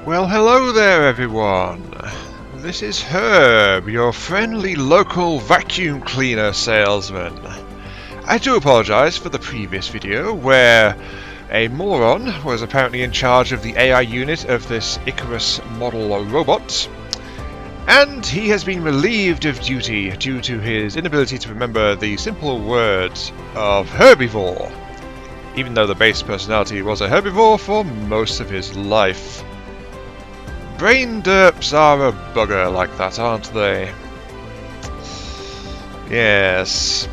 Well, hello there everyone. This is Herb, your friendly local vacuum cleaner salesman. I do apologise for the previous video where a moron was apparently in charge of the AI unit of this Icarus model robot, and he has been relieved of duty due to his inability to remember the simple words of herbivore, even though the base personality was a herbivore for most of his life. Brain derps are a bugger like that, aren't they? Yes.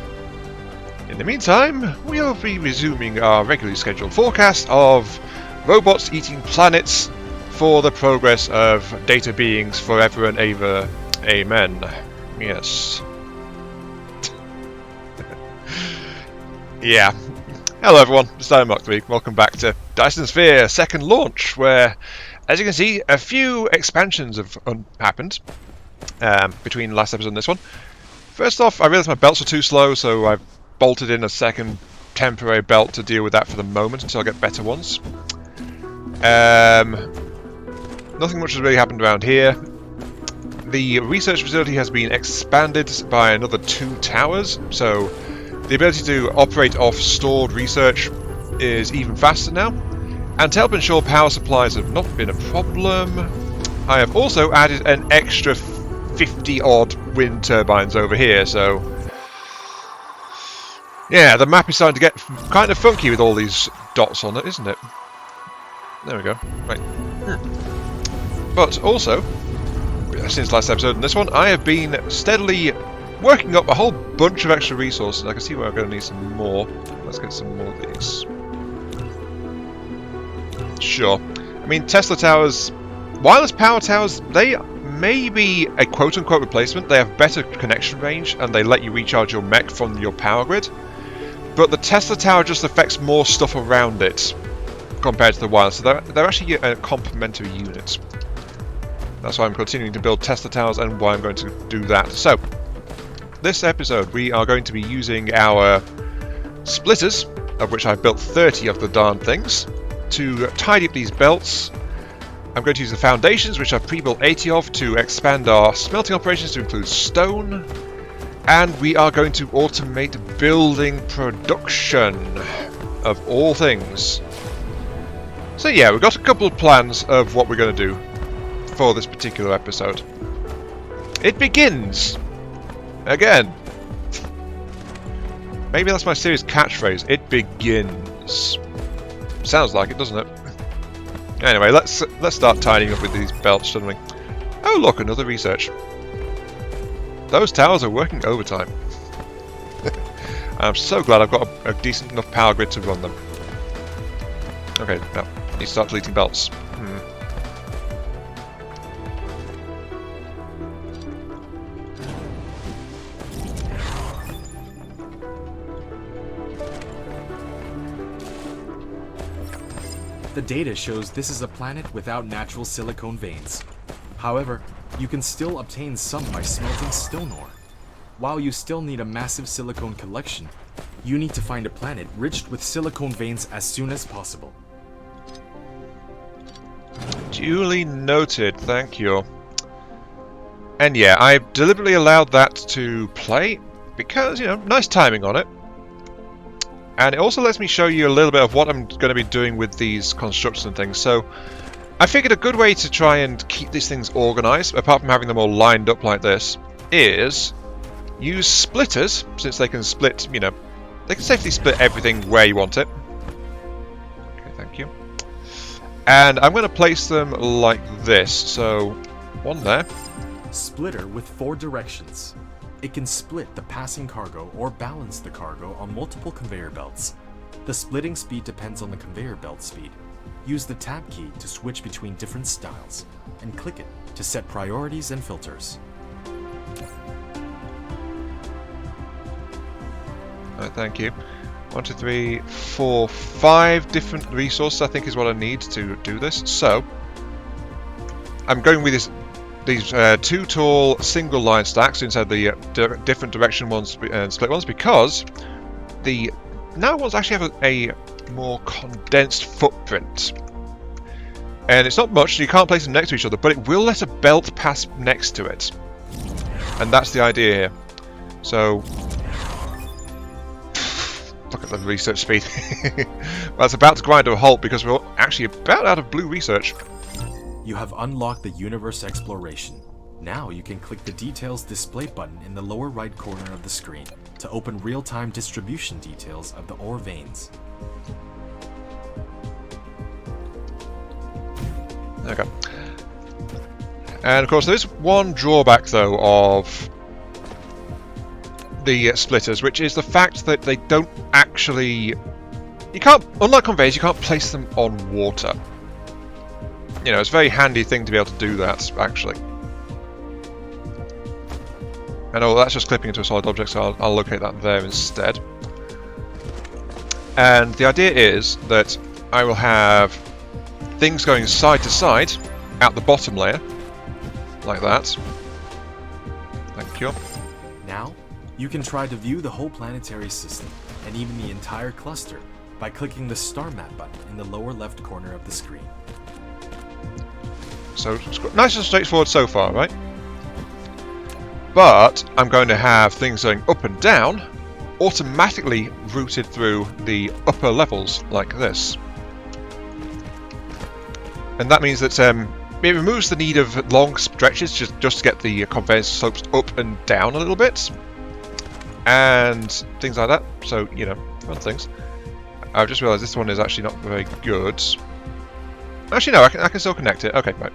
In the meantime, we'll be resuming our regularly scheduled forecast of robots eating planets for the progress of data beings forever and ever. Amen. Yes. Yeah. Hello everyone, it's Dyson. Welcome back to Dyson Sphere second launch, where, as you can see, a few expansions have happened between last episode and this one. First off, I realised my belts were too slow, so I've bolted in a second temporary belt to deal with that for the moment until I get better ones. Nothing much has really happened around here. The research facility has been expanded by another 2 towers, so the ability to operate off stored research is even faster now. And to help ensure power supplies have not been a problem, I have also added an extra 50-odd wind turbines over here, so yeah, the map is starting to get kind of funky with all these dots on it, isn't it? There we go. Right. But also, since last episode and this one, I have been steadily working up a whole bunch of extra resources. I can see where I'm going to need some more. Let's get some more of these. Sure. I mean, Tesla towers, wireless power towers, they may be a quote-unquote replacement. They have better connection range, and they let you recharge your mech from your power grid. But the Tesla tower just affects more stuff around it compared to the wireless. So they're actually a complementary unit. That's why I'm continuing to build Tesla towers and why I'm going to do that. So, this episode we are going to be using our splitters, of which I've built 30 of the darn things, to tidy up these belts. I'm going to use the foundations, which I've pre-built 80 of, to expand our smelting operations to include stone. And we are going to automate building production, of all things. So yeah, we've got a couple of plans of what we're going to do for this particular episode. It begins! Again. Maybe that's my series catchphrase. It begins. Sounds like it, doesn't it? Anyway, let's start tidying up with these belts, shouldn't we? Oh look, another research. Those towers are working overtime. I'm so glad I've got a decent enough power grid to run them. Okay, now need to start deleting belts. The data shows this is a planet without natural silicone veins. However, you can still obtain some by smelting stone ore. While you still need a massive silicone collection, you need to find a planet rich with silicone veins as soon as possible. Duly noted, thank you. And yeah, I deliberately allowed that to play because, you know, nice timing on it. And it also lets me show you a little bit of what I'm going to be doing with these constructions and things. So I figured a good way to try and keep these things organized, apart from having them all lined up like this, is use splitters, since they can split, you know, they can safely split everything where you want it. Okay, thank you. And I'm going to place them like this. So, one there. Splitter with 4 directions. It can split the passing cargo or balance the cargo on multiple conveyor belts. The splitting speed depends on the conveyor belt speed. Use the tab key to switch between different styles, and click it to set priorities and filters. Right, thank you. 1, 2, 3, 4, 5 different resources I think is what I need to do this. So, I'm going with these 2 tall single line stacks inside the different direction ones and split ones, because the now ones actually have a more condensed footprint. And it's not much, so you can't place them next to each other, but it will let a belt pass next to it. And that's the idea here. So, look at the research speed. Well, it's about to grind to a halt because we're actually about out of blue research. You have unlocked the universe exploration. Now you can click the details display button in the lower right corner of the screen to open real-time distribution details of the ore veins. Okay. And of course there is one drawback though of the splitters, which is the fact that they don't actually... You can't, unlike conveyors, you can't place them on water. You know, it's a very handy thing to be able to do that, actually. And oh, that's just clipping into a solid object, so I'll locate that there instead. And the idea is that I will have things going side to side at the bottom layer, like that. Thank you. Now, you can try to view the whole planetary system, and even the entire cluster, by clicking the star map button in the lower left corner of the screen. So, it's nice and straightforward so far, right? But I'm going to have things going up and down, automatically routed through the upper levels, like this. And that means that it removes the need of long stretches just to get the conveyor slopes up and down a little bit. And things like that. So, you know, fun things. I've just realised this one is actually not very good. Actually, no, I can still connect it. Okay, right.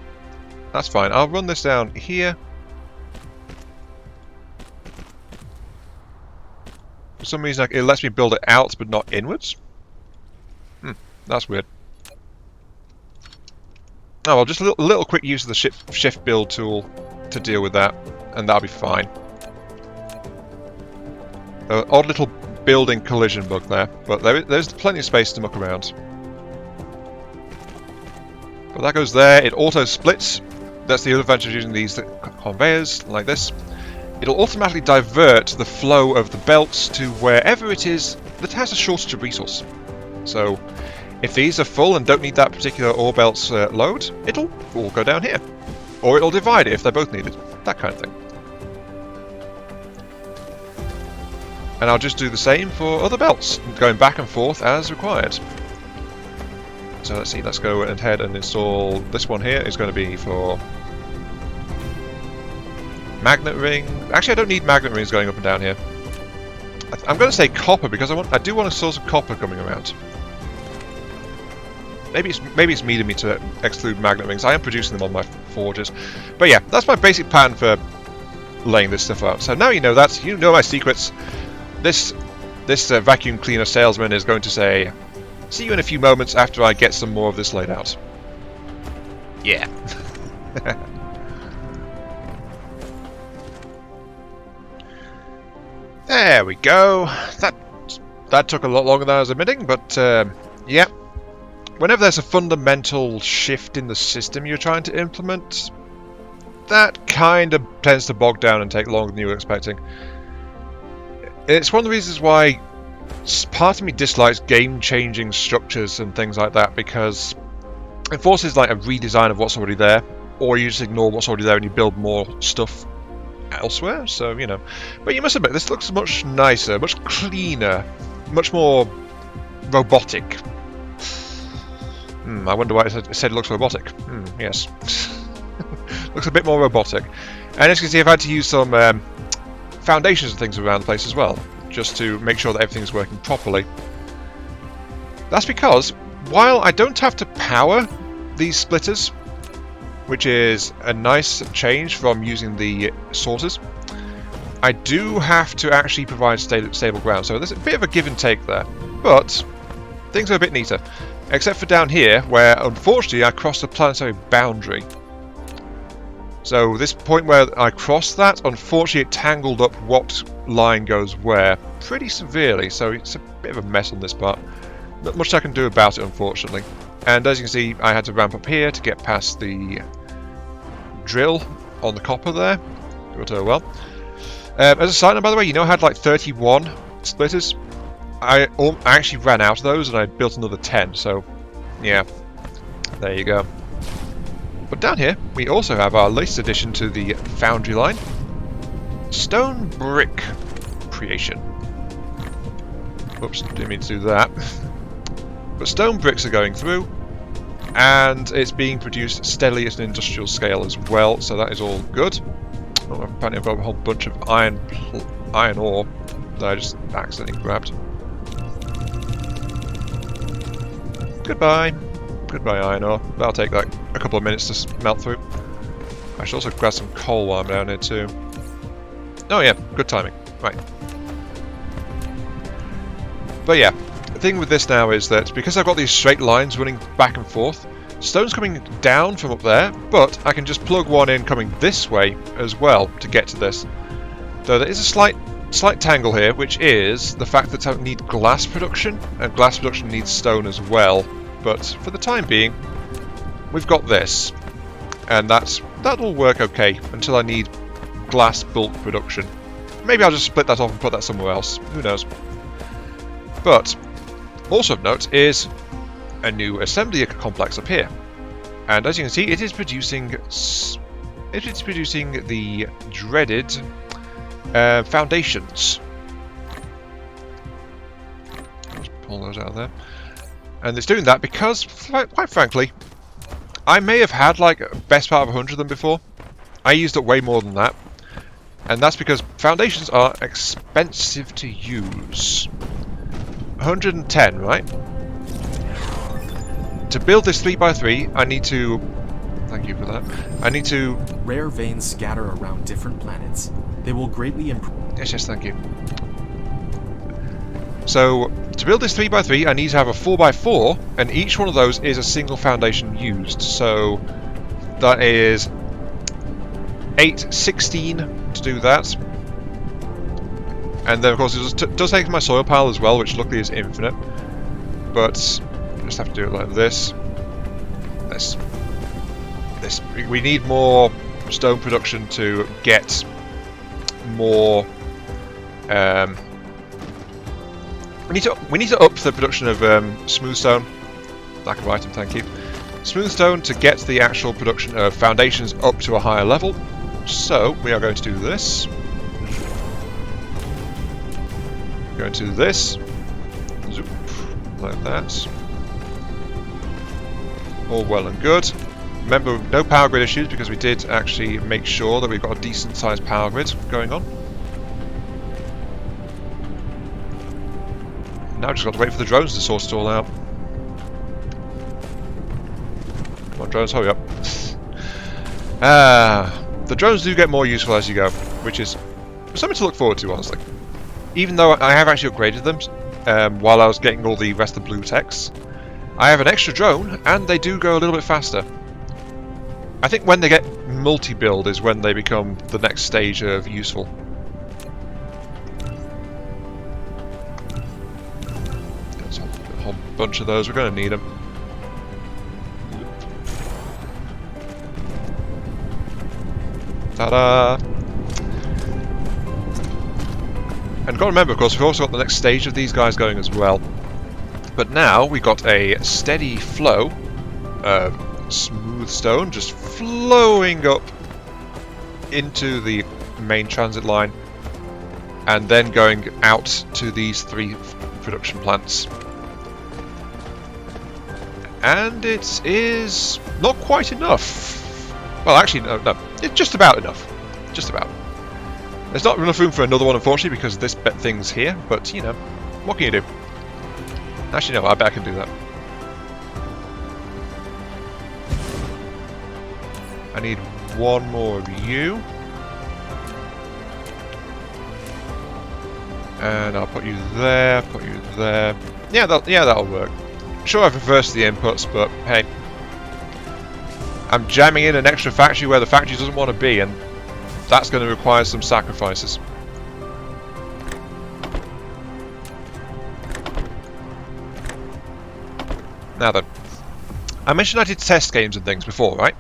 That's fine. I'll run this down here. For some reason, it lets me build it out, but not inwards. That's weird. Oh well, just a little quick use of the shift build tool to deal with that, and that'll be fine. Odd little building collision bug there, but there's plenty of space to muck around. But that goes there. It auto splits. That's the other advantage of using these conveyors like this. It'll automatically divert the flow of the belts to wherever it is that has a shortage of resource. So, if these are full and don't need that particular ore belt's load, it'll all go down here. Or it'll divide it if they're both needed. That kind of thing. And I'll just do the same for other belts, going back and forth as required. So let's see, let's go ahead and install this one here. It's going to be for magnet ring. Actually, I don't need magnet rings going up and down here. I'm going to say copper because I do want a source of copper coming around. Maybe it's mean of me to exclude magnet rings. I am producing them on my forges. But yeah, that's my basic plan for laying this stuff out. So now you know that. You know my secrets. This vacuum cleaner salesman is going to say, see you in a few moments after I get some more of this laid out. Yeah. There we go. That took a lot longer than I was admitting, but yeah. Whenever there's a fundamental shift in the system you're trying to implement, that kind of tends to bog down and take longer than you were expecting. It's one of the reasons why part of me dislikes game-changing structures and things like that, because it forces like a redesign of what's already there, or you just ignore what's already there and you build more stuff elsewhere. So, you know. But you must admit, this looks much nicer, much cleaner, much more robotic. I wonder why it said it looks robotic. Yes. Looks a bit more robotic. And as you can see, I've had to use some foundations and things around the place as well, just to make sure that everything's working properly. That's because, while I don't have to power these splitters, which is a nice change from using the sorters, I do have to actually provide stable ground. So there's a bit of a give and take there. But things are a bit neater. Except for down here, where unfortunately I crossed the planetary boundary. So this point where I crossed that, unfortunately it tangled up what line goes where pretty severely, so it's a bit of a mess on this part. Not much I can do about it, unfortunately. And as you can see, I had to ramp up here to get past the drill on the copper there. But oh well. As a side note, by the way, you know I had like 31 splitters? I actually ran out of those and I built another 10, so yeah, there you go. But down here, we also have our latest addition to the foundry line. Stone brick creation. Oops, didn't mean to do that. But stone bricks are going through, and it's being produced steadily at an industrial scale as well, so that is all good. Oh, apparently I've got a whole bunch of iron ore that I just accidentally grabbed. Goodbye. Goodbye, iron ore. That'll take like a couple of minutes to melt through. I should also grab some coal while I'm down here too. Oh yeah, good timing. Right. But yeah, the thing with this now is that because I've got these straight lines running back and forth, stone's coming down from up there, but I can just plug one in coming this way as well to get to this. Though there is a slight tangle here, which is the fact that I need glass production, and glass production needs stone as well. But for the time being, we've got this, and that'll work okay until I need glass bulk production. Maybe I'll just split that off and put that somewhere else. Who knows? But also of note is a new assembly complex up here, and as you can see, it is producing the dreaded foundations. Let's pull those out of there. And it's doing that because, quite frankly, I may have had like best part of 100 of them before. I used up way more than that. And that's because foundations are expensive to use. 110, right? To build this 3x3, I need to... Thank you for that. I need to... Rare veins scatter around different planets. They will greatly improve... Yes, thank you. So, to build this 3x3, I need to have a 4x4, and each one of those is a single foundation used. So, that is 16 to do that. And then, of course, it does take my soil pile as well, which luckily is infinite. But, I just have to do it like this. This. We need more stone production to get more... We need to up the production of smooth stone. Lack of item, thank you. Smooth stone to get the actual production of foundations up to a higher level. So we are going to do this. Going to do this. Zoop, like that. All well and good. Remember, no power grid issues because we did actually make sure that we've got a decent sized power grid going on. Now I've just got to wait for the drones to sort it all out. Come on, drones, hurry up. The drones do get more useful as you go, which is something to look forward to, honestly. Even though I have actually upgraded them while I was getting all the rest of the blue techs, I have an extra drone, and they do go a little bit faster. I think when they get multi-build is when they become the next stage of useful. There's a whole bunch of those, we're going to need them. Ta-da! And got to remember, of course, we've also got the next stage of these guys going as well. But now we've got a steady flow of smooth stone just flowing up into the main transit line and then going out to these 3 production plants. And it is not quite enough. Well, actually, no, it's just about enough. Just about. There's not enough room for another one, unfortunately, because this thing's here, but, you know, what can you do? Actually, no, I bet I can do that. I need one more of you. And I'll put you there, put you there. Yeah, that'll work. Sure, I've reversed the inputs, but hey. I'm jamming in an extra factory where the factory doesn't want to be, and that's going to require some sacrifices. Now then, I mentioned I did test games and things before, right?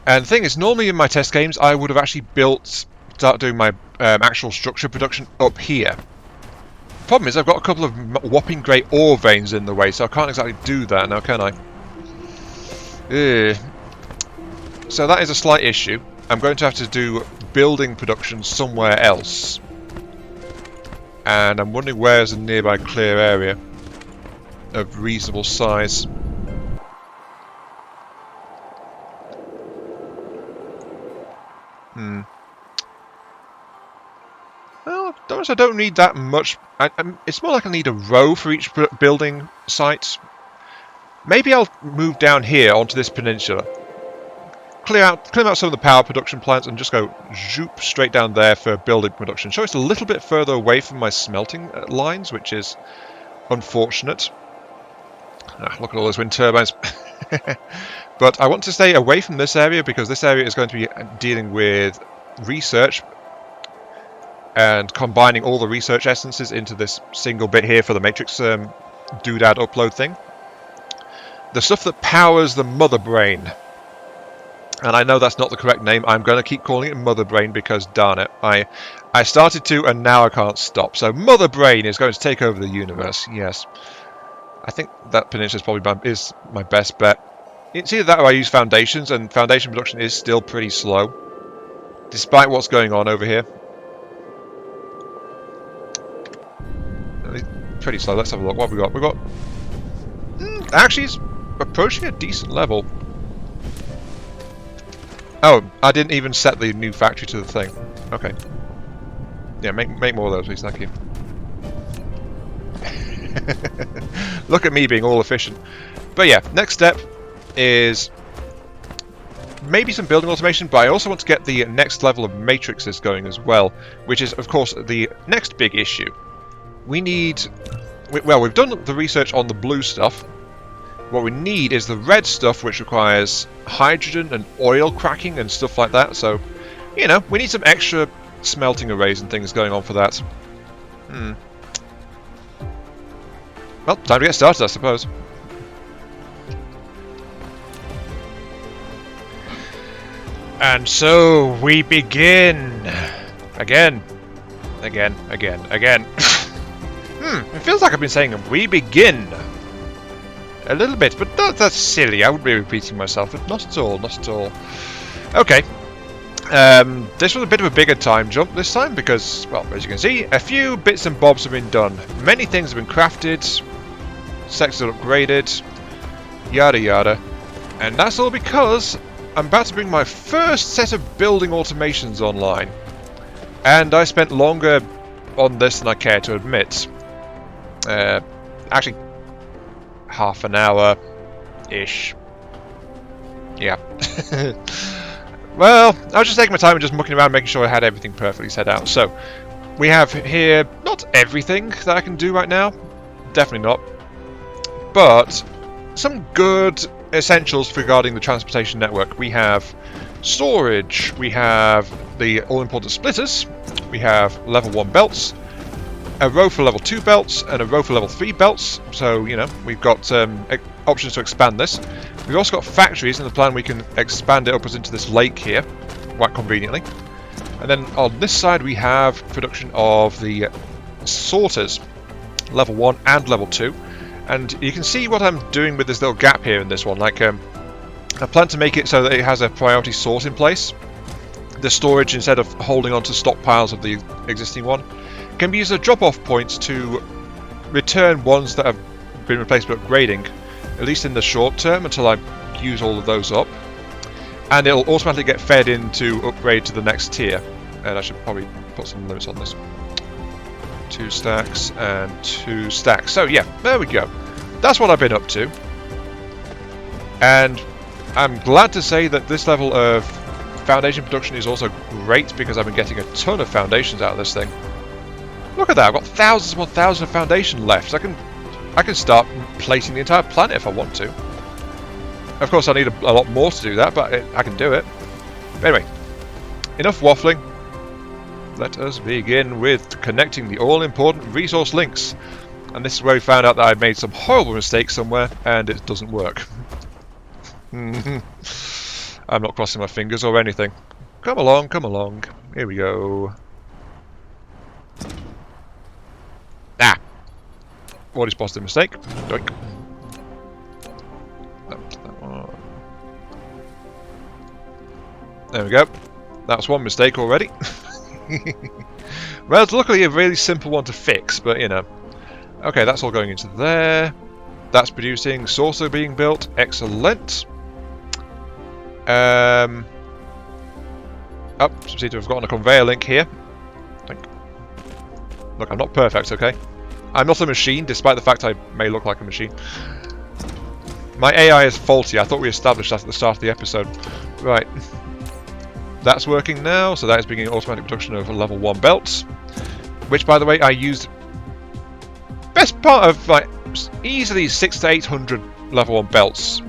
And the thing is, normally in my test games, I would have actually start doing my actual structure production up here. Problem is, I've got a couple of whopping great ore veins in the way, so I can't exactly do that now, can I? So that is a slight issue. I'm going to have to do building production somewhere else. And I'm wondering where is a nearby clear area of reasonable size. Well, I don't need that much. It's more like I need a row for each building site. Maybe I'll move down here onto this peninsula. Clear out some of the power production plants and just go zoop straight down there for building production. So it's a little bit further away from my smelting lines, which is unfortunate. Look at all those wind turbines. But I want to stay away from this area because this area is going to be dealing with research and combining all the research essences into this single bit here for the Matrix doodad upload thing. The stuff that powers the mother brain. And I know that's not the correct name. I'm going to keep calling it Mother Brain because, darn it, I started to and now I can't stop. So Mother Brain is going to take over the universe, yes. I think that peninsula is probably is my best bet. It's either that or I use foundations, and foundation production is still pretty slow, despite what's going on over here. Pretty slow. Let's have a look. What have we got? We've got... actually, it's approaching a decent level. Oh, I didn't even set the new factory to the thing. Okay. Yeah, make more of those, please. Thank you. Look at me being all efficient. But yeah, next step is maybe some building automation, but I also want to get the next level of matrices going as well, which is, of course, the next big issue. We need... well, we've done the research on the blue stuff. What we need is the red stuff, which requires hydrogen and oil cracking and stuff like that. So, you know, we need some extra smelting arrays and things going on for that. Well, time to get started, I suppose. And so we begin. Again. It feels like I've been saying we begin. A little bit, but that's silly. I would be repeating myself, but not at all, not at all. Okay. This was a bit of a bigger time jump this time because, well, as you can see, a few bits and bobs have been done. Many things have been crafted, sectors are upgraded, yada yada. And that's all because I'm about to bring my first set of building automations online. And I spent longer on this than I care to admit. Actually, half an hour-ish. Yeah. Well, I was just taking my time and just mucking around, making sure I had everything perfectly set out. So, we have here not everything that I can do right now. Definitely not. But some good essentials regarding the transportation network. We have storage, we have the all-important splitters, we have level 1 belts, a row for level 2 belts, and a row for level 3 belts. So, you know, we've got options to expand this. We've also got factories, and the plan we can expand it upwards into this lake here, quite conveniently. And then on this side we have production of the sorters, level 1 and level 2. And you can see what I'm doing with this little gap here in this one. Like, I plan to make it so that it has a priority sort in place. The storage, instead of holding on to stockpiles of the existing one, can be used as drop-off points to return ones that have been replaced by upgrading, at least in the short term, until I use all of those up. And it'll automatically get fed in to upgrade to the next tier. And I should probably put some limits on this. 2 stacks and 2 stacks. So yeah, there we go. That's what I've been up to. And I'm glad to say that this level of foundation production is also great because I've been getting a ton of foundations out of this thing. Look at that, I've got thousands upon thousands of foundation left. I can start placing the entire planet if I want to. Of course I need a lot more to do that, but I can do it. Anyway, enough waffling. Let us begin with connecting the all-important resource links. And this is where we found out that I made some horrible mistake somewhere, and it doesn't work. I'm not crossing my fingers or anything. Come along, come along. Here we go. Ah! Already spotted a mistake. Doink. That one. There we go. That's one mistake already. Well, it's luckily a really simple one to fix, but you know. Okay, that's all going into there. That's producing. Saucer being built. Excellent. Oh, seem to have gotten a conveyor link here. Look, I'm not perfect, okay? I'm not a machine, despite the fact I may look like a machine. My AI is faulty. I thought we established that at the start of the episode. Right. That's working now, so that is beginning automatic production of level 1 belts. Which, by the way, I used best part of like easily 600 to 800 level 1 belts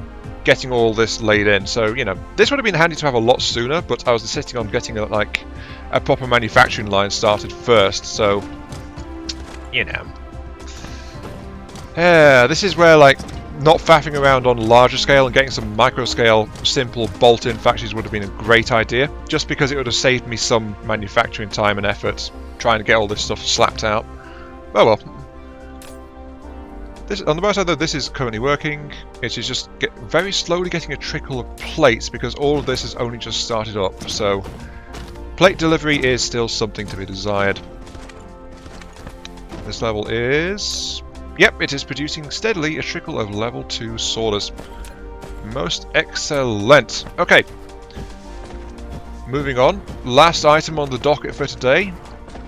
getting all this laid in. So, you know, this would have been handy to have a lot sooner, but I was insisting on getting like a proper manufacturing line started first, so you know. This is where like not faffing around on larger scale and getting some micro scale simple bolt-in factories would have been a great idea, just because it would have saved me some manufacturing time and effort trying to get all this stuff slapped out. Oh well. This, on the bright side though, this is currently working. It is just very slowly getting a trickle of plates because all of this has only just started up, so plate delivery is still something to be desired. This level is... Yep, it is producing steadily a trickle of level 2 sorters. Most excellent. Okay. Moving on. Last item on the docket for today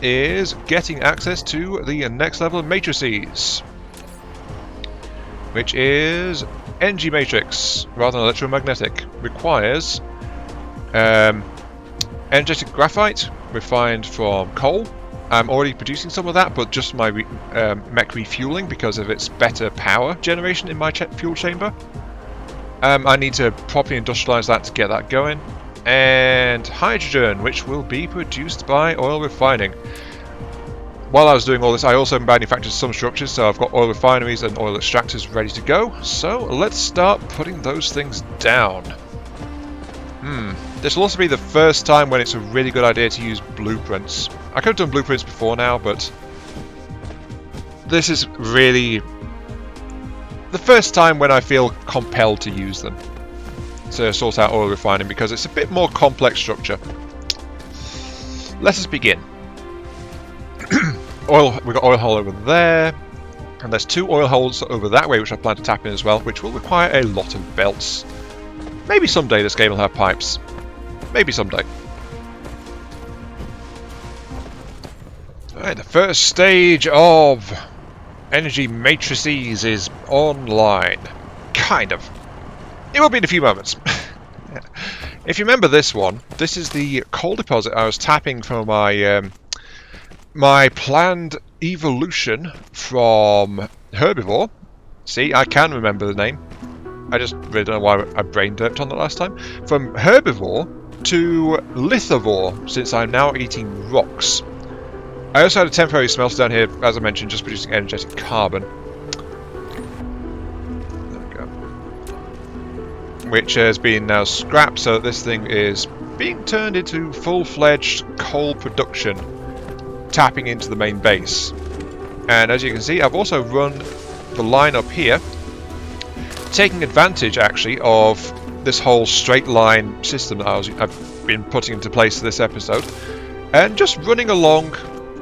is getting access to the next level of matrices, which is energy matrix rather than electromagnetic. Requires energetic graphite refined from coal. I'm already producing some of that, but just my mech refueling because of its better power generation in my fuel chamber. I need to properly industrialize that to get that going. And hydrogen, which will be produced by oil refining. While I was doing all this, I also manufactured some structures, so I've got oil refineries and oil extractors ready to go. So let's start putting those things down. This will also be the first time when it's a really good idea to use blueprints. I could have done blueprints before now, but this is really the first time when I feel compelled to use them to sort out oil refining, because it's a bit more complex structure. Let us begin. We've got oil hole over there, and there's 2 oil holes over that way which I plan to tap in as well, which will require a lot of belts. Maybe someday this game will have pipes. Maybe someday. Alright, the first stage of energy matrices is online. Kind of. It will be in a few moments. If you remember this one, this is the coal deposit I was tapping for my my planned evolution from herbivore. See, I can remember the name. I just really don't know why I brain derped on that last time. From herbivore to lithivore, since I'm now eating rocks. I also had a temporary smelter down here, as I mentioned, just producing energetic carbon. There we go. Which has been now scrapped, so this thing is being turned into full-fledged coal production, tapping into the main base. And as you can see, I've also run the line up here, taking advantage actually of this whole straight line system that I've been putting into place this episode, and just running along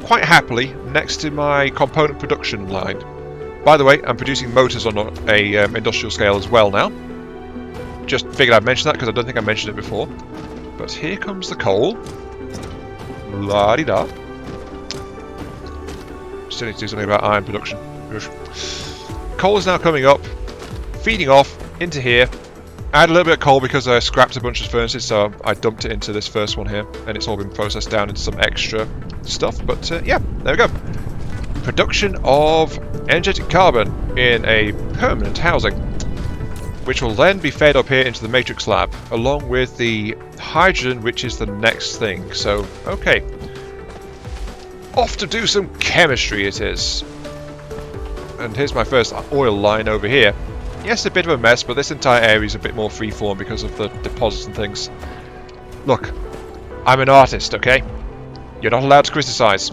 quite happily next to my component production line. By the way, I'm producing motors on a industrial scale as well now. Just figured I'd mention that because I don't think I mentioned it before. But here comes the coal. La-di-da. Still need to do something about iron production. Coal is now coming up, feeding off into here. I had a little bit of coal because I scrapped a bunch of furnaces, so I dumped it into this first one here, and it's all been processed down into some extra stuff. But yeah, there we go. Production of energetic carbon in a permanent housing, which will then be fed up here into the matrix lab, along with the hydrogen, which is the next thing. So, okay. Off to do some chemistry it is. And here's my first oil line over here. Yes, a bit of a mess, but this entire area is a bit more freeform because of the deposits and things. Look, I'm an artist, okay? You're not allowed to criticize.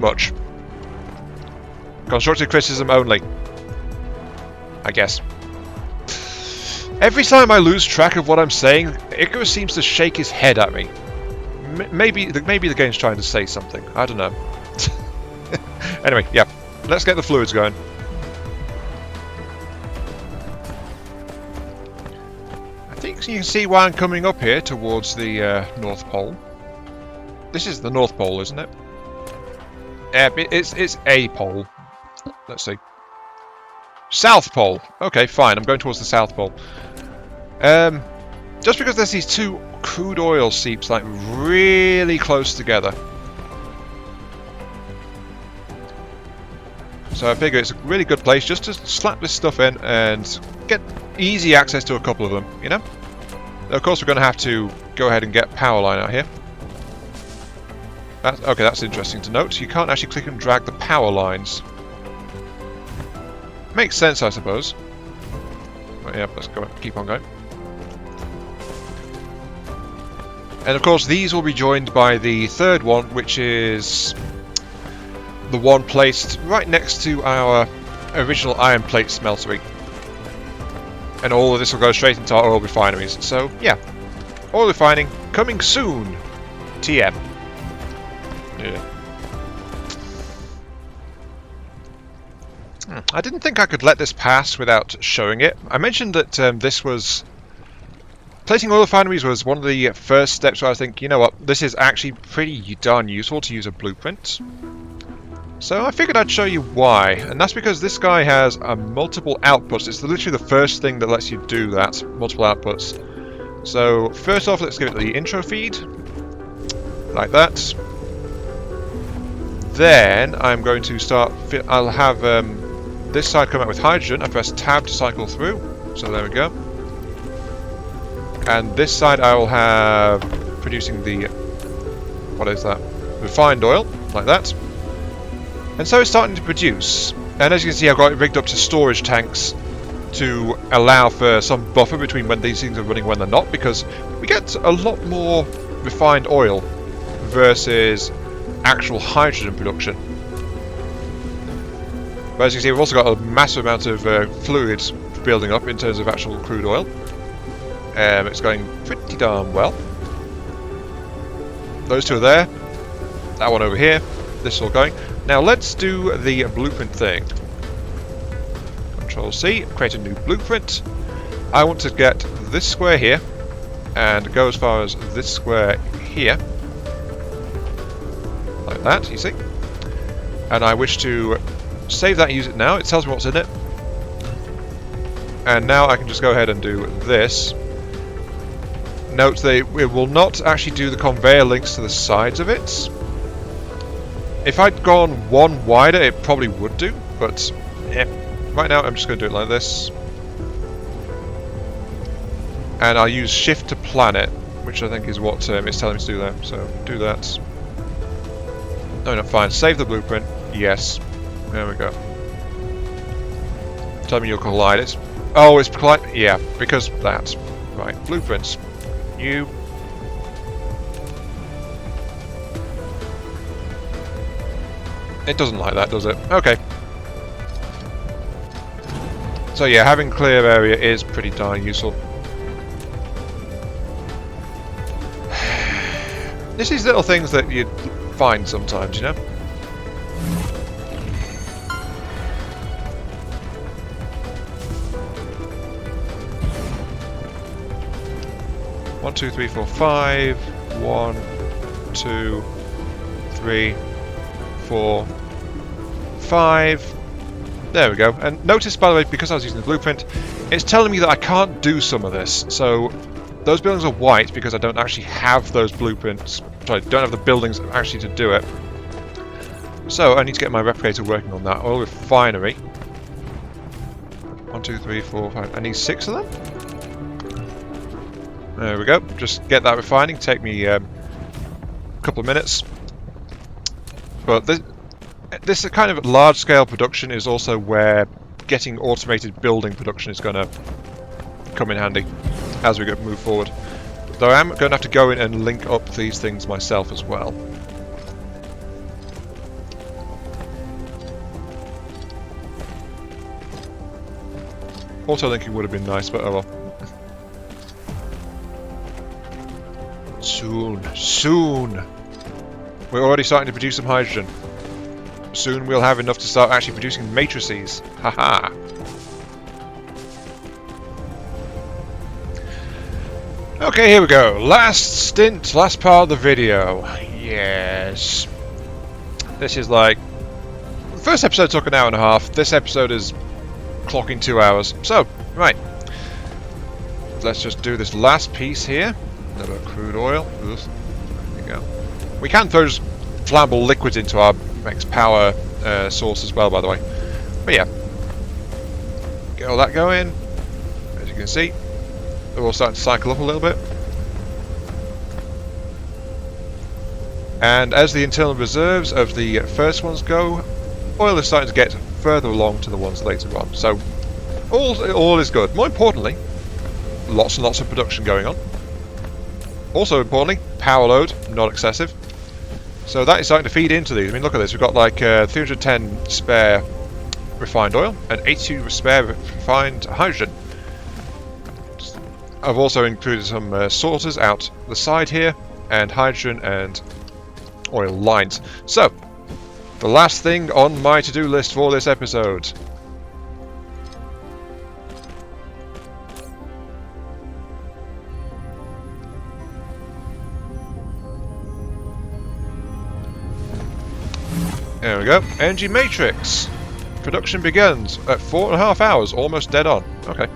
Much. Constructive criticism only. I guess. Every time I lose track of what I'm saying, Icarus seems to shake his head at me. Maybe the game's trying to say something. I don't know. Anyway, yeah. Let's get the fluids going. I think you can see why I'm coming up here towards the North Pole. This is the North Pole, isn't it? Yeah, it's a pole. Let's see. South Pole. Okay, fine. I'm going towards the South Pole. Just because there's these two crude oil seeps like really close together. So I figure it's a really good place just to slap this stuff in and get easy access to a couple of them, you know? Of course we're going to have to go ahead and get power line out here. Okay, that's interesting to note. You can't actually click and drag the power lines. Makes sense, I suppose. But yeah, let's go. Keep on going. And of course, these will be joined by the third one, which is the one placed right next to our original iron plate smeltery. And all of this will go straight into our oil refineries. So yeah, oil refining coming soon. TM. Yeah. I didn't think I could let this pass without showing it. I mentioned that this was... Placing oil refineries was one of the first steps where I think, you know what, this is actually pretty darn useful to use a blueprint. So I figured I'd show you why, and that's because this guy has multiple outputs. It's literally the first thing that lets you do that, multiple outputs. So first off, let's give it the intro feed, like that. Then I'm going to start, I'll have this side come out with hydrogen. I press tab to cycle through, so there we go. And this side I will have producing the, what is that? Refined oil, like that. And so it's starting to produce. And as you can see, I've got it rigged up to storage tanks to allow for some buffer between when these things are running and when they're not, because we get a lot more refined oil versus actual hydrogen production. But as you can see, we've also got a massive amount of fluids building up in terms of actual crude oil. It's going pretty darn well. Those two are there. That one over here. This is all going. Now let's do the blueprint thing. Control C, create a new blueprint. I want to get this square here and go as far as this square here. Like that, you see. And I wish to save that and use it now. It tells me what's in it. And now I can just go ahead and do this. Note that it will not actually do the conveyor links to the sides of it. If I'd gone one wider, it probably would do, but yeah. Right now I'm just going to do it like this. And I'll use shift to plan it, which I think is what it's telling me to do there. So do that. No, not fine. Save the blueprint. Yes. There we go. Tell me you'll collide it. Oh, it's collide. Yeah, because that. Right, blueprints. You. It doesn't like that, does it? Okay. So yeah, having clear area is pretty darn useful. This is little things that you find sometimes, you know? One, two, three, four, five. 1, 2, 3, 4, 5. There we go. And notice, by the way, because I was using the blueprint, it's telling me that I can't do some of this. So those buildings are white because I don't actually have those blueprints. Sorry, don't have the buildings actually to do it. So I need to get my replicator working on that. Oil refinery. 1, 2, 3, 4, 5. I need 6 of them. There we go. Just get that refining. Take me a couple of minutes. But this kind of large-scale production is also where getting automated building production is going to come in handy as we move forward. Though I am going to have to go in and link up these things myself as well. Auto-linking would have been nice, but oh well. Soon. Soon. We're already starting to produce some hydrogen. Soon we'll have enough to start actually producing matrices. Haha. Okay, here we go. Last stint, last part of the video. Yes. This is like... The first episode took an hour and a half. This episode is clocking 2 hours. So, right. Let's just do this last piece here. Another crude oil. Oof. There we go. We can throw flammable liquids into our max power source as well, by the way. But yeah. Get all that going. As you can see. They're all starting to cycle up a little bit. And as the internal reserves of the first ones go, oil is starting to get further along to the ones later on. So all is good. More importantly, lots and lots of production going on. Also importantly, power load, not excessive. So that is starting to feed into these. I mean, look at this. We've got like 310 spare refined oil and 82 spare refined hydrogen. I've also included some sorters out the side here, and hydrogen and oil lines. So, the last thing on my to-do list for this episode. There we go. Energy matrix. Production begins at 4.5 hours, almost dead on. Okay.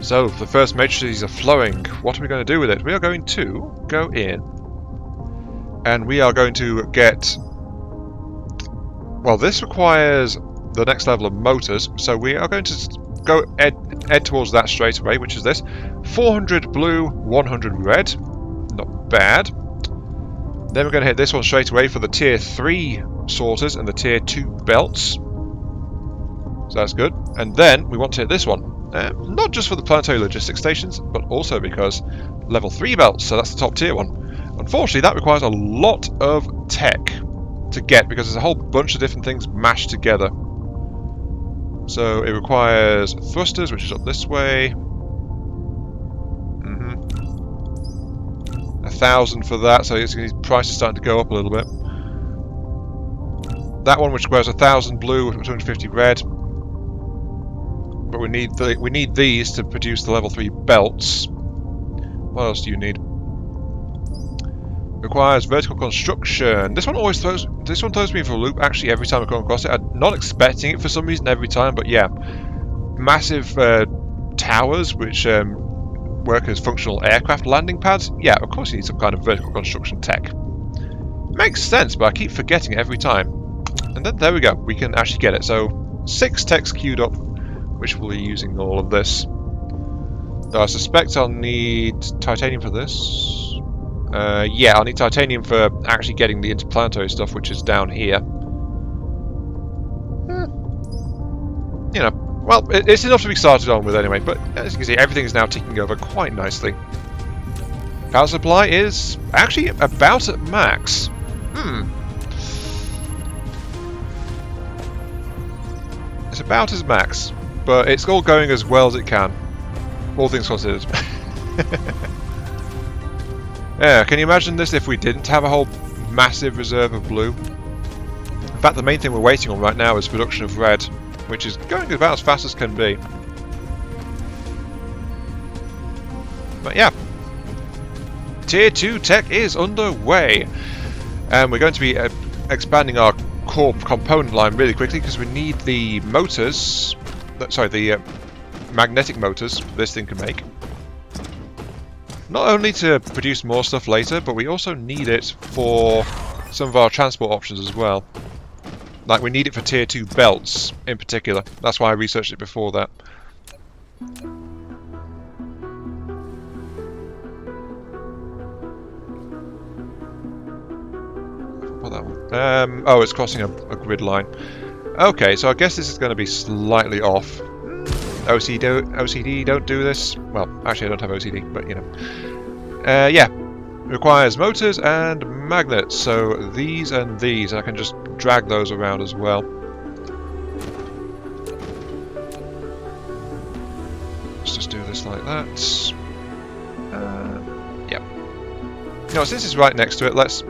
So, the first matrices are flowing. What are we going to do with it? We are going to go in and we are going to get... Well, this requires the next level of motors, so we are going to go head towards that straight away, which is this. 400 blue, 100 red. Not bad. Then we're going to hit this one straight away for the tier 3 sorters and the tier 2 belts. So that's good. And then we want to hit this one. Not just for the planetary logistics stations, but also because level 3 belts, so that's the top tier one. Unfortunately, that requires a lot of tech to get, because there's a whole bunch of different things mashed together. So it requires thrusters, which is up this way. 1,000 for that, so his price is starting to go up a little bit. That one, which requires 1,000 blue, 250 red. But we need these to produce the level 3 belts. What else do you need? Requires vertical construction. This one throws me for a loop. Actually, every time I come across it, I'm not expecting it for some reason every time. But yeah, massive towers which work as functional aircraft landing pads. Yeah, of course you need some kind of vertical construction tech. Makes sense, but I keep forgetting it every time. And then there we go. We can actually get it. So 6 techs queued up, which we'll be using all of this. Though I suspect I'll need titanium for this. Yeah, I'll need titanium for actually getting the interplanetary stuff, which is down here. You know, well, it's enough to be started on with anyway, but as you can see, everything is now ticking over quite nicely. Power supply is actually about at max. It's about as max. But it's all going as well as it can, all things considered. Yeah, can you imagine this if we didn't have a whole massive reserve of blue? In fact, the main thing we're waiting on right now is production of red, which is going about as fast as can be. But yeah, Tier 2 tech is underway, and we're going to be expanding our core component line really quickly because we need the motors. Sorry, the magnetic motors this thing can make. Not only to produce more stuff later, but we also need it for some of our transport options as well. Like, we need it for tier 2 belts in particular. That's why I researched it before that. Put that one. Oh, it's crossing a grid line. Okay, so I guess this is going to be slightly off. OCD, don't do this. Well, actually I don't have OCD, but you know. Yeah, requires motors and magnets, so these and these, I can just drag those around as well. Let's just do this like that. Yep. You know, since it's right next to it, let's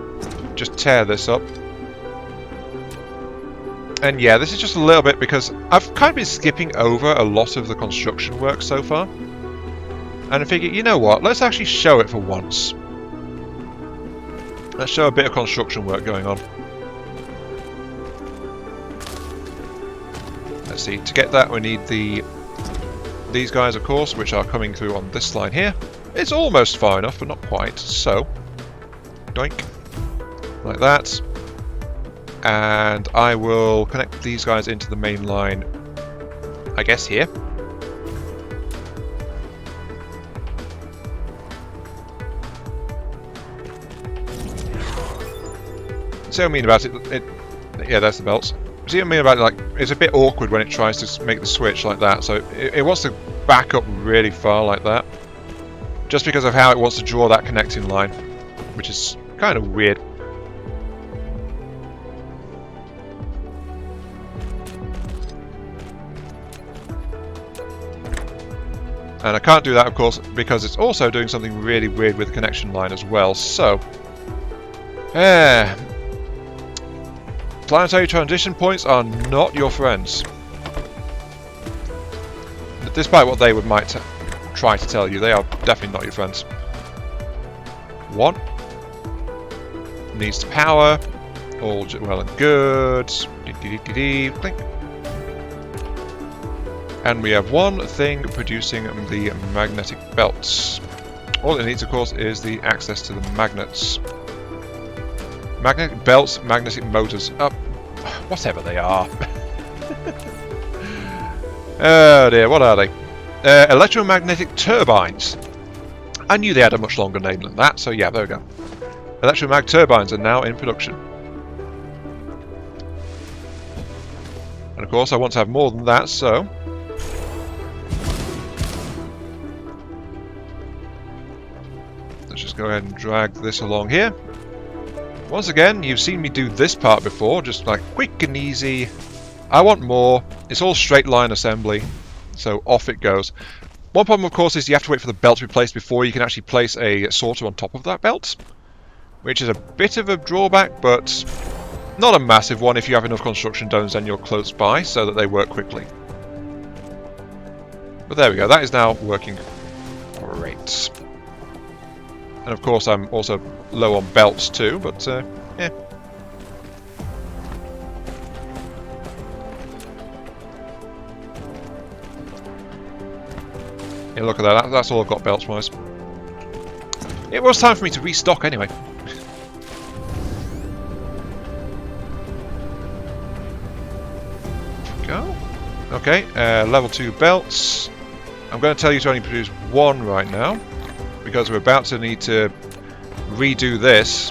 just tear this up. And yeah, this is just a little bit because I've kind of been skipping over a lot of the construction work so far. And I figured, you know what, let's actually show it for once. Let's show a bit of construction work going on. Let's see, to get that we need these guys, of course, which are coming through on this line here. It's almost far enough, but not quite. So, doink, like that. And I will connect these guys into the main line, I guess here. See what I mean about it? Yeah, that's the belts. See what I mean about it? Like, it's a bit awkward when it tries to make the switch like that. So it wants to back up really far like that, just because of how it wants to draw that connecting line, which is kind of weird. And I can't do that, of course, because it's also doing something really weird with the connection line as well. So, planetary transition points are not your friends. Despite what they might try to tell you, they are definitely not your friends. One needs to power. All well and good. Blink. And we have one thing producing the magnetic belts. All it needs, of course, is the access to the magnets. Magnetic belts, magnetic motors, whatever they are. Oh dear, what are they? Electromagnetic turbines. I knew they had a much longer name than that, so yeah, there we go. Electromag turbines are now in production. And of course, I want to have more than that, so let's just go ahead and drag this along here. Once again, you've seen me do this part before, just like quick and easy. I want more. It's all straight line assembly, so off it goes. One problem, of course, is you have to wait for the belt to be placed before you can actually place a sorter on top of that belt, which is a bit of a drawback, but not a massive one if you have enough construction domes and you're close by so that they work quickly. But there we go, that is now working great. And of course I'm also low on belts too, but yeah. Yeah, look at that, that's all I've got belts wise. It was time for me to restock anyway. Go. Okay, level 2 belts. I'm going to tell you to only produce one right now, because we're about to need to redo this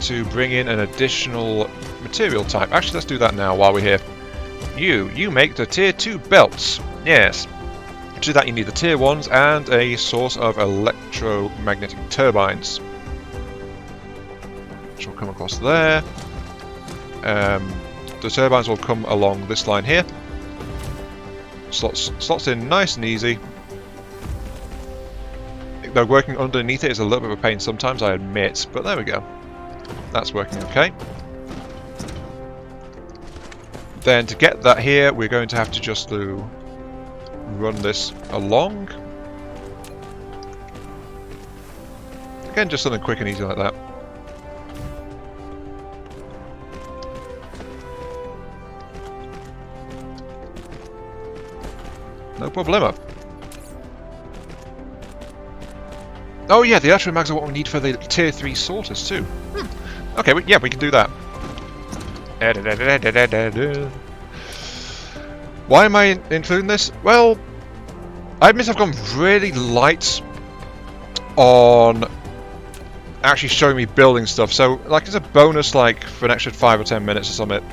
to bring in an additional material type. Actually, let's do that now while we're here. You make the tier 2 belts. Yes. To do that you need the tier 1s and a source of electromagnetic turbines, which will come across there. The turbines will come along this line here. Slots in nice and easy. Though working underneath it is a little bit of a pain sometimes, I admit, but there we go. That's working okay. Then to get that here, we're going to have to just run this along. Again, just something quick and easy like that. No problemo. Oh yeah, the electromags are what we need for the tier 3 sorters too. Okay, yeah, we can do that. Why am I including this? Well, I admit I've gone really light on actually showing me building stuff. So, like, as a bonus, like, for an extra 5 or 10 minutes or something,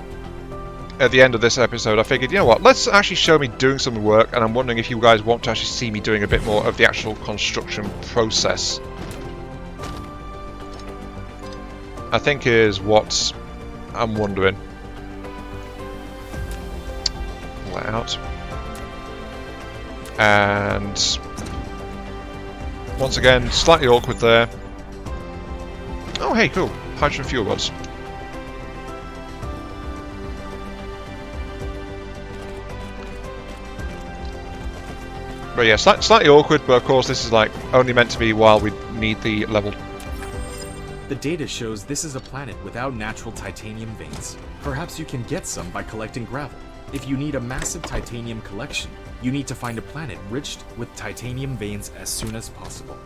at the end of this episode, I figured, you know what, let's actually show me doing some work, and I'm wondering if you guys want to actually see me doing a bit more of the actual construction process. I think is what I'm wondering. Pull that out. And Once again, slightly awkward there. Oh, hey, cool. Hydrogen fuel rods. But yeah, slightly awkward, but of course this is like only meant to be while we need the level. The data shows this is a planet without natural titanium veins. Perhaps you can get some by collecting gravel. If you need a massive titanium collection, you need to find a planet rich with titanium veins as soon as possible.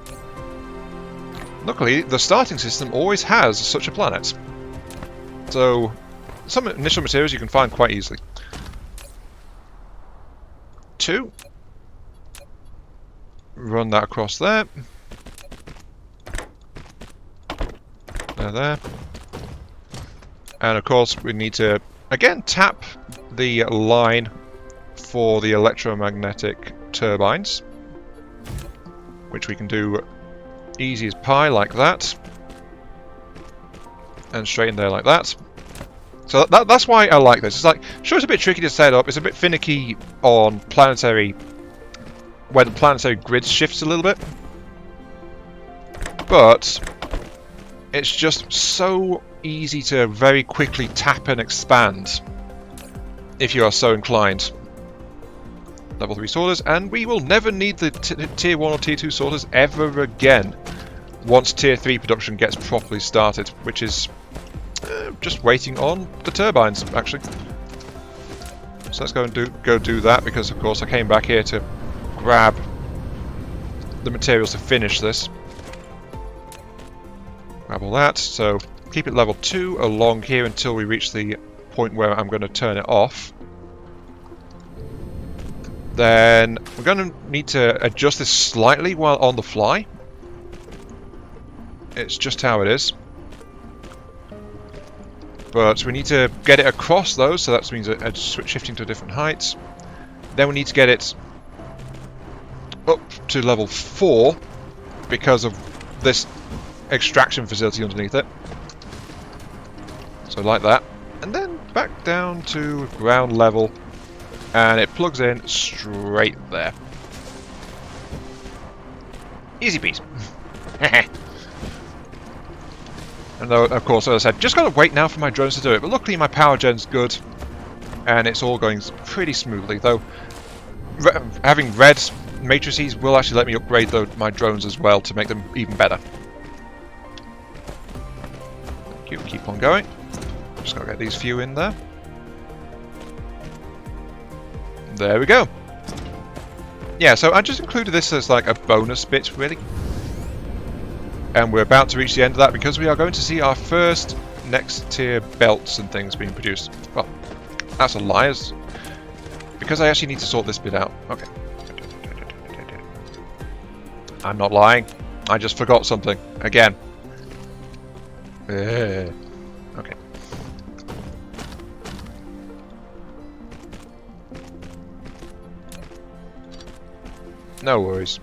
Luckily, the starting system always has such a planet. So, some initial materials you can find quite easily. 2. Run that across there. There. And of course, we need to, again, tap the line for the electromagnetic turbines, which we can do easy as pie like that, and straight in there like that. So that's why I like this. It's like, sure, it's a bit tricky to set up, it's a bit finicky on planetary, where the planetary grid shifts a little bit, but it's just so easy to very quickly tap and expand if you are so inclined. Level 3 sorters, and we will never need the tier 1 or tier 2 sorters ever again once tier 3 production gets properly started, which is just waiting on the turbines, actually. So let's go and do that, because of course I came back here to grab the materials to finish this. Grab all that, so keep it level 2 along here until we reach the point where I'm going to turn it off. Then we're going to need to adjust this slightly while on the fly. It's just how it is. But we need to get it across those, so that means shifting to a different height. Then we need to get it up to level 4 because of this extraction facility underneath it. So like that. And then back down to ground level. And it plugs in straight there. Easy peasy. And though, of course, as I said, just got to wait now for my drones to do it. But luckily my power gen's good. And it's all going pretty smoothly. Though, having red matrices will actually let me upgrade my drones as well to make them even better. Thank you. Keep on going. Just got to get these few in there. There we go. Yeah, so I just included this as like a bonus bit, really. And we're about to reach the end of that because we are going to see our first next tier belts and things being produced. Well, that's a lie, because I actually need to sort this bit out. Okay. I'm not lying. I just forgot something. Again. Okay. No worries.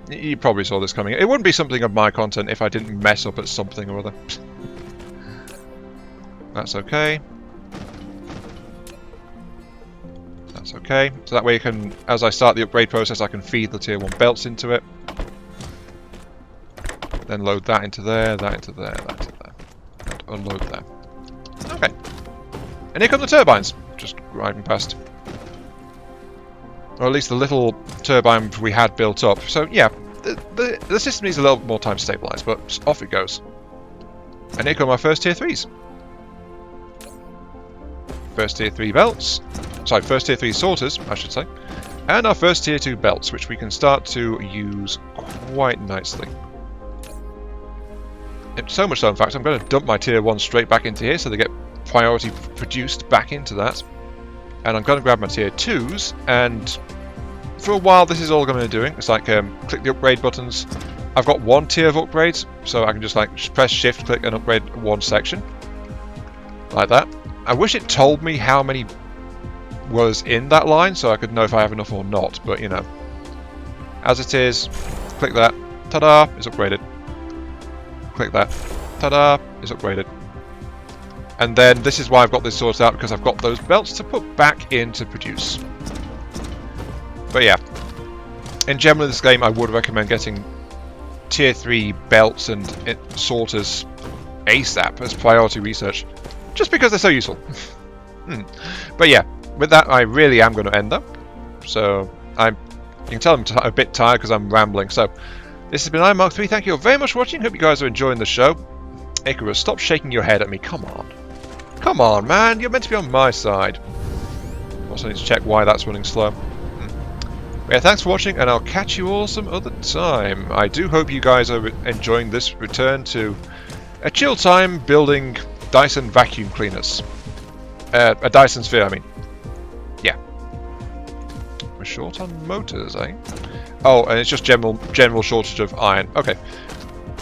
You probably saw this coming. It wouldn't be something of my content if I didn't mess up at something or other. That's okay. That's okay. So that way you can, as I start the upgrade process, I can feed the tier 1 belts into it. Then load that into there, that into there, that into there. And unload there. Okay. And here come the turbines. Just riding past. Or at least the little turbine we had built up. So yeah, the system needs a little more time to stabilise, but off it goes. And here come our first tier 3s. First tier 3 belts. Sorry, first tier 3 sorters, I should say. And our first tier 2 belts, which we can start to use quite nicely. So much so, in fact, I'm going to dump my tier 1 straight back into here so they get priority produced back into that. And I'm going to grab my tier 2s, and for a while this is all I'm going to be doing. It's like click the upgrade buttons. I've got 1 tier of upgrades, so I can just like press shift, click and upgrade 1 section. Like that. I wish it told me how many was in that line so I could know if I have enough or not, but you know. As it is, click that, ta-da, it's upgraded. Click that, ta-da, it's upgraded. And then this is why I've got this sorted out, because I've got those belts to put back in to produce. But yeah, in general this game I would recommend getting tier 3 belts and sorters ASAP as priority research, just because they're so useful. But yeah, with that I really am going to end up. So you can tell I'm a bit tired because I'm rambling. So this has been Mark 3. Thank you all very much for watching. Hope you guys are enjoying the show. Icarus, stop shaking your head at me. Come on. Come on, man. You're meant to be on my side. Also need to check why that's running slow. Yeah, thanks for watching, and I'll catch you all some other time. I do hope you guys are enjoying this return to a chill time building Dyson vacuum cleaners. A Dyson sphere, I mean. Yeah. We're short on motors, eh? Oh, and it's just general shortage of iron. Okay.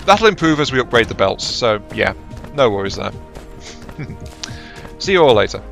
That'll improve as we upgrade the belts, so yeah, no worries there. See you all later.